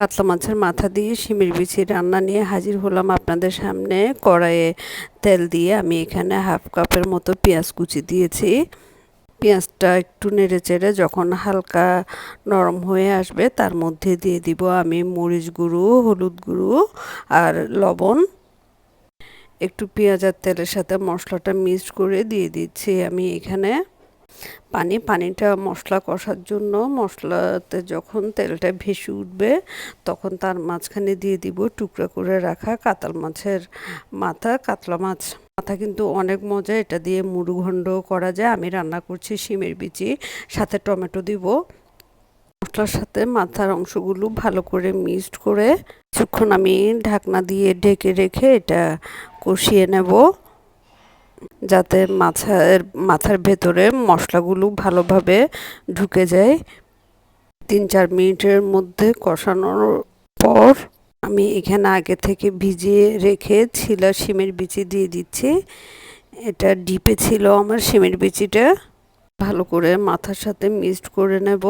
কাতলা মাছের মাথা দিয়ে শিমের বিচি রান্না নিয়ে হাজির হলাম আপনাদের সামনে। কড়াইয়ে তেল দিয়ে আমি এখানে হাফ কাপের মতো পেঁয়াজ কুচি দিয়েছি। পেঁয়াজটা একটু নেড়েচেড়ে যখন হালকা নরম হয়ে আসবে তার মধ্যে দিয়ে দিব আমি মরিচ গুঁড়ো, হলুদ গুঁড়ো আর লবণ। একটু পেঁয়াজ আর তেলের সাথে মশলাটা মিক্সড করে দিয়ে দিচ্ছি আমি এখানে পানিটা মশলা কষার জন্য। মশলাতে যখন তেলটা ভেসে উঠবে তখন তার মাঝখানে দিয়ে দিব টুকরা করে রাখা কাতলা মাছের মাথা। কাতলা মাথা কিন্তু অনেক মজা, এটা দিয়ে মুড়ুঘণ্ট করা যায়। আমি রান্না করছি শিমের বিচি, সাথে টমেটো দিব। মশলার সাথে মাথার অংশগুলো ভালো করে মিক্সড করে কিছুক্ষণ আমি ঢাকনা দিয়ে ঢেকে রেখে এটা কষিয়ে নেব, যাতে মাথার ভেতরে মশলাগুলো ভালোভাবে ঢুকে যায়। 3-4 মিনিটের মধ্যে কষানোর পর আমি এখানে আগে থেকে ভিজিয়ে রেখে ছিলা শিমের বিচি দিয়ে দিচ্ছি। এটা ডিপে ছিল আমার শিমের বিচিটা। ভালো করে মাথার সাথে মিক্সড করে নেব,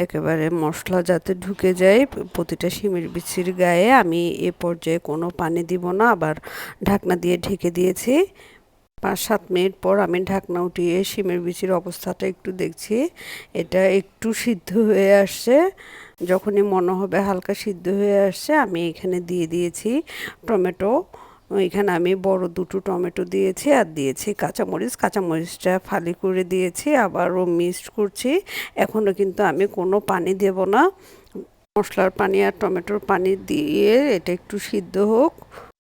একেবারে মশলা যাতে ঢুকে যায় প্রতিটা শিমের বিচির গায়ে। আমি এ পর্যায়ে কোনো পানি দিব না, আবার ঢাকনা দিয়ে ঢেকে দিয়েছি। 5-7 মিনিট পর আমি ঢাকনা উঠিয়ে শিমের বিচির অবস্থাটা একটু দেখছি। এটা একটু সিদ্ধ হয়ে আসছে। যখনই মনে হবে হালকা সিদ্ধ হয়ে আসছে আমি এখানে দিয়ে দিয়েছি টমেটো। এখানে আমি বড় 2টো টমেটো দিয়েছি আর দিয়েছি কাঁচামরিচটা ফালি করে দিয়েছি, আবারও মিক্সড করছি। এখনও কিন্তু আমি কোনো পানি দেব না। মশলার পানি আর টমেটোর পানি দিয়ে এটা একটু সিদ্ধ হোক,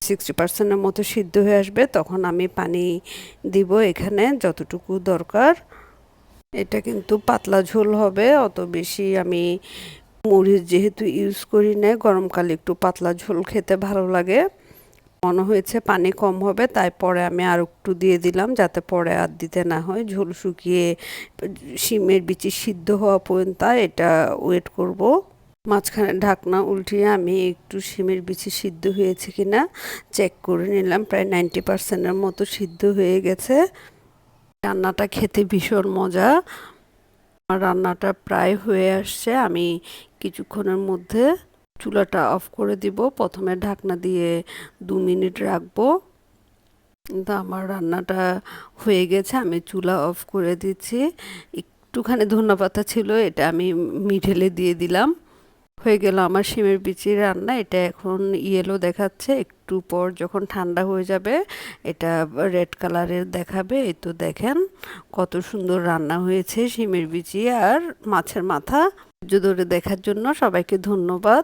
60% মতো সিদ্ধ হয়ে আসবে তখন আমি পানি দিব এখানে যতটুকু দরকার। এটা কিন্তু পাতলা ঝোল হবে, অত বেশি আমি মরিচ যেহেতু ইউজ করি না, গরমকালে একটু পাতলা ঝোল খেতে ভালো লাগে। মনে হয়েছে পানি কম হবে, তাই পরে আমি আর একটু দিয়ে দিলাম, যাতে পরে আর দিতে না হয়। ঝোল শুকিয়ে শিমের বিচি সিদ্ধ হওয়া পর্যন্ত এটা ওয়েট করব। মাঝখানে ঢাকনা উল্টিয়ে আমি একটু শিমের বিচি সিদ্ধ হয়েছে কিনা চেক করে নিলাম। প্রায় 90%-এর মতো সিদ্ধ হয়ে গেছে। রান্নাটা খেতে ভীষণ মজা। আমার রান্নাটা প্রায় হয়ে আসছে। আমি কিছুক্ষণের মধ্যে চুলাটা অফ করে দিব। প্রথমে ঢাকনা দিয়ে 2 মিনিট রাখবো। কিন্তু আমার রান্নাটা হয়ে গেছে, আমি চুলা অফ করে দিচ্ছি। একটুখানি ধনেপাতা ছিল, এটা আমি মিডলে দিয়ে দিলাম। হয়ে গেল আমার শিমের বিচির রান্না। এটা এখন ইয়েলো দেখাচ্ছে, একটু পর যখন ঠান্ডা হয়ে যাবে এটা রেড কালারের দেখাবে। এই তো দেখেন কত সুন্দর রান্না হয়েছে শিমের বিচি আর মাছের মাথা। ধৈর্য ধরে দেখার জন্য সবাইকে ধন্যবাদ।